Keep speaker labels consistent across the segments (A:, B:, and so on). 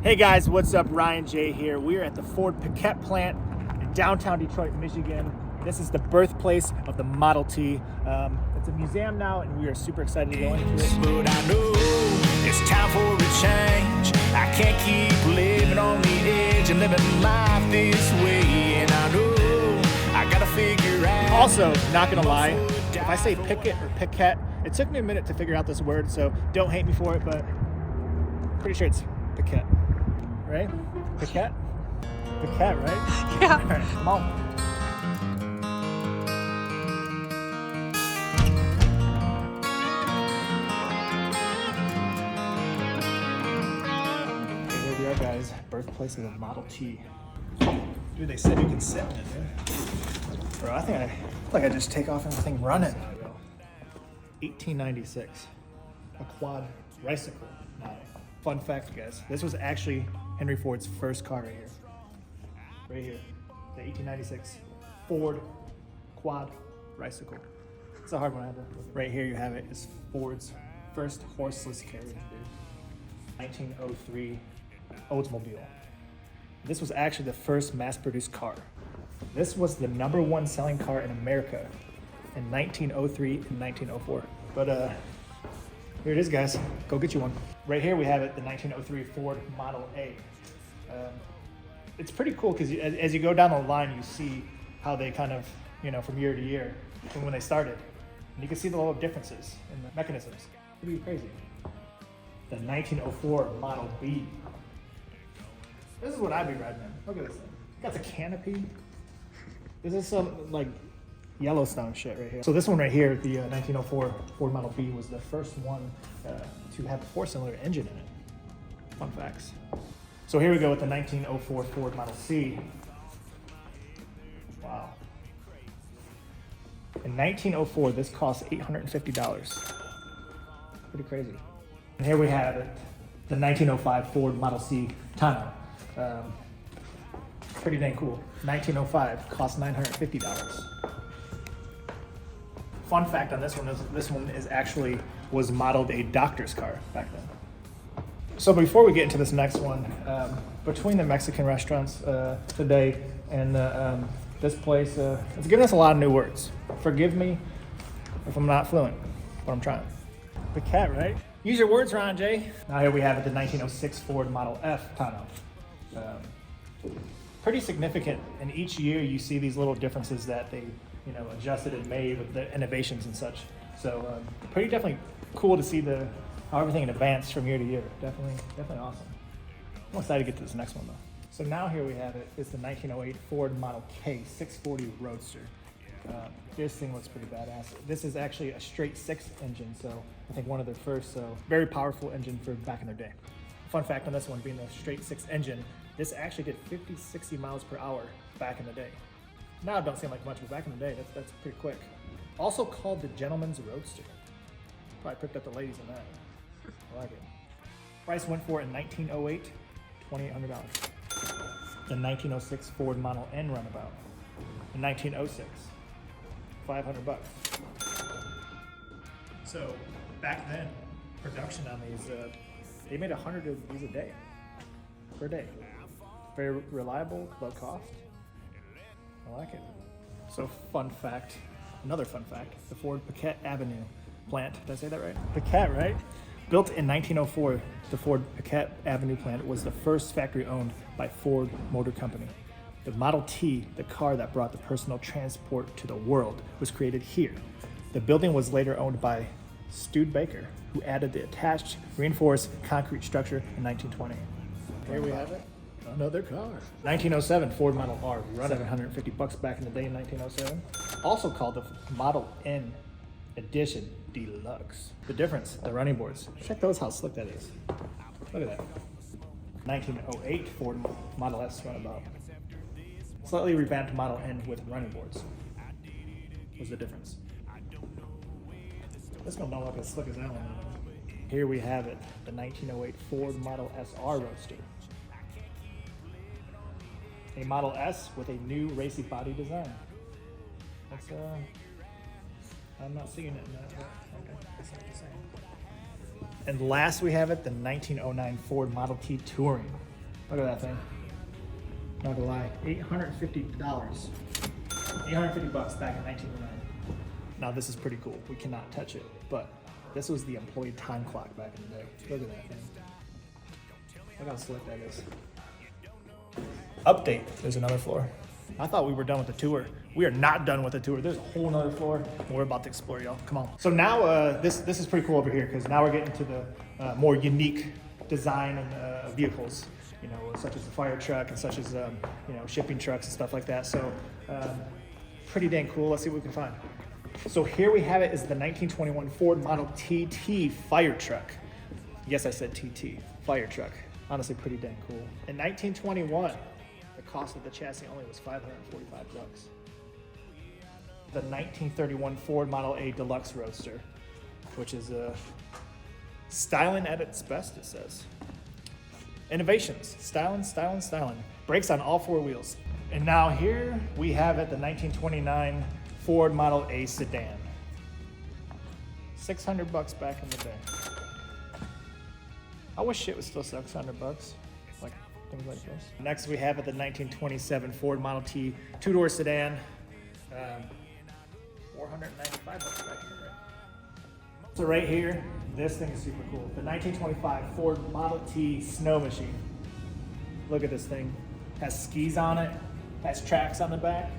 A: Hey guys, what's up? Ryan J here. We are at the Ford Piquette Plant in downtown Detroit, Michigan. This is the birthplace of the Model T. It's a museum now, and we are super excited to go into it.
B: But I know it's time for a change. I can't keep living on the edge and living life this way. And I know I gotta figure out.
A: Also, not gonna lie, if I say Piquette or Piquette, it took me a minute to figure out this word, so don't hate me for it, but pretty sure it's Piquette. Right? Piquette? Piquette, right?
C: Yeah.
A: All right, come on. Okay, here we are, guys. Birthplace of the Model T. Dude, they said you can sit in it, dude. Bro, I feel like I just take off everything running. 1896. A quad bicycle. Fun fact, guys. This was actually Henry Ford's first car right here. Right here. The 1896 Ford quad bicycle. It's a hard one. Right here you have it. It's Ford's first horseless carriage, dude. 1903 Oldsmobile. This was actually the first mass-produced car. This was the #1 selling car in America in 1903 and 1904. But here it is, guys. Go get you one. Right here we have it, the 1903 Ford Model A. It's pretty cool because as you go down the line, you see how they kind of, from year to year, from when they started. And you can see the little differences in the mechanisms. Pretty crazy. The 1904 Model B. This is what I'd be riding in. Look at this thing. Got the canopy. This is some like Yellowstone shit right here. So this one right here, the 1904 Ford Model B, was the first one to have a 4-cylinder engine in it. Fun facts. So here we go with the 1904 Ford Model C. Wow. In 1904, this cost $850. Pretty crazy. And here we have it, the 1905 Ford Model C tonneau. Pretty dang cool. 1905 cost $950. Fun fact on this one is was modeled a doctor's car back then. So before we get into this next one, between the Mexican restaurants today and this place, it's given us a lot of new words. Forgive me if I'm not fluent, but I'm trying. Piquette, right? Use your words, Ron J. Now here we have it, the 1906 Ford Model F tonneau. Pretty significant, and each year you see these little differences that they adjusted and made with the innovations and such. So definitely cool to see how everything advanced from year to year. Definitely awesome. I'm excited to get to this next one though. So now here we have it. It's the 1908 Ford Model K 640 Roadster. This thing looks pretty badass. This is actually a straight 6 engine, so I think one of their first, so very powerful engine for back in their day. Fun fact on this one, being a straight 6 engine, this actually did 50, 60 miles per hour back in the day. Now it don't seem like much, but back in the day, that's pretty quick. Also called the Gentleman's Roadster. Probably picked up the ladies in that. I like it. Price went for it in 1908, $2,800. The 1906 Ford Model N runabout. In 1906, $500. So back then, production on these, they made 100 of these a day, per day. Very reliable, low cost. I like it. So another fun fact, the Ford Piquette Avenue Plant, did I say that right? Piquette, right? Built in 1904, the Ford Piquette Avenue Plant was the first factory owned by Ford Motor Company. The Model T, the car that brought the personal transport to the world, was created here. The building was later owned by Studebaker, who added the attached reinforced concrete structure in 1920. Here we have it. Another car. 1907 Ford Model R, $750 back in the day in 1907. Also called the Model N Edition Deluxe. The difference, the running boards. Check those how slick that is. Look at that. 1908 Ford Model S runabout. Slightly revamped Model N with running boards. What's the difference? This one don't look as slick as that one. Here we have it, the 1908 Ford Model SR Roadster. A Model S with a new racy body design. That's I'm not seeing it in that, but okay, that's what you're saying. And last we have it, the 1909 Ford Model T Touring. Look at that thing. Not gonna lie, $850. $850 back in 1909. Now this is pretty cool. We cannot touch it, but this was the employee time clock back in the day. Look at that thing. Look how slick that is. Update, there's another floor. I thought we were done with the tour. We are not done with the tour. There's a whole nother floor we're about to explore, y'all. Come on. So now this is pretty cool over here because now we're getting to the more unique design and vehicles, you know, such as the fire truck and such as, you know, shipping trucks and stuff like that. So pretty dang cool. Let's see what we can find. So here we have it is the 1921 Ford Model TT fire truck. Yes, I said TT, fire truck. Honestly, pretty dang cool. In 1921, the cost of the chassis only was $545. The 1931 Ford Model A Deluxe Roadster, which is styling at its best, it says. Innovations, styling. Brakes on all four wheels. And now here we have it, the 1929 Ford Model A Sedan. $600 back in the day. I wish shit was still $600, like things like this. Next we have it, the 1927 Ford Model T two-door sedan. $495 back in the day. So right here, this thing is super cool. The 1925 Ford Model T snow machine. Look at this thing. Has skis on it, has tracks on the back.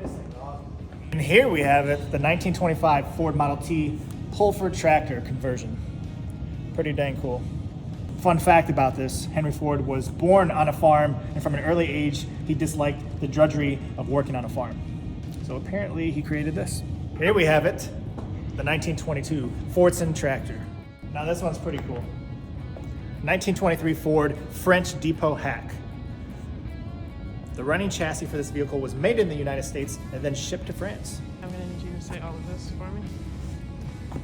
A: This thing's awesome. And here we have it, the 1925 Ford Model T Pulford tractor conversion. Pretty dang cool. Fun fact about this, Henry Ford was born on a farm, and from an early age, he disliked the drudgery of working on a farm. So apparently he created this. Here we have it, the 1922 Fordson tractor. Now this one's pretty cool. 1923 Ford French Depot hack. The running chassis for this vehicle was made in the United States and then shipped to France.
C: I'm gonna need you to say all of this for me.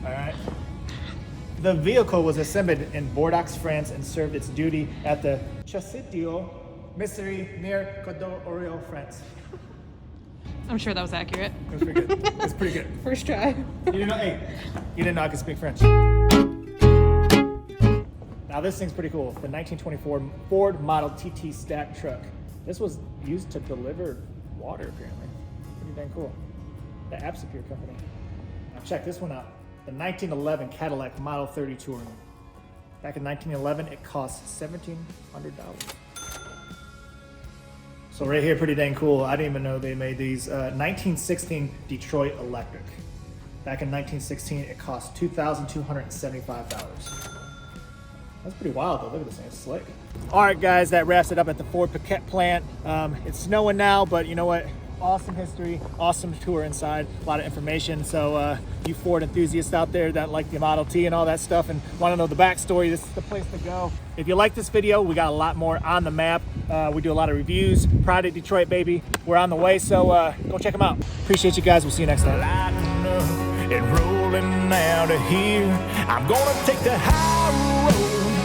A: All right. The vehicle was assembled in Bordeaux, France, and served its duty at the Chassitio Missouri near Côte-d'Or, France.
C: I'm sure that was accurate.
A: It was pretty good. It's pretty good.
C: First try.
A: You didn't know, hey, you didn't know I could speak French. Now this thing's pretty cool. The 1924 Ford Model TT stack truck. This was used to deliver water, apparently. Pretty dang cool. The Apsapure company. Now check this one out. The 1911 Cadillac Model 30 Touring. Back in 1911, it cost $1,700. So right here, pretty dang cool. I didn't even know they made these. 1916 Detroit Electric. Back in 1916, it cost $2,275. That's pretty wild though. Look at this thing, it's slick. All right, guys, that wraps it up at the Ford Piquette plant. It's snowing now, but you know what? Awesome history, awesome tour inside, a lot of information. So you Ford enthusiasts out there that like the Model T and all that stuff and want to know the backstory, this is the place to go. If you like this video, we got a lot more on the map. We do a lot of reviews. Pride of Detroit, baby. We're on the way, so go check them out. Appreciate you guys. We'll see you next time.
B: Lighting up and rolling out of here. I'm gonna take the high road.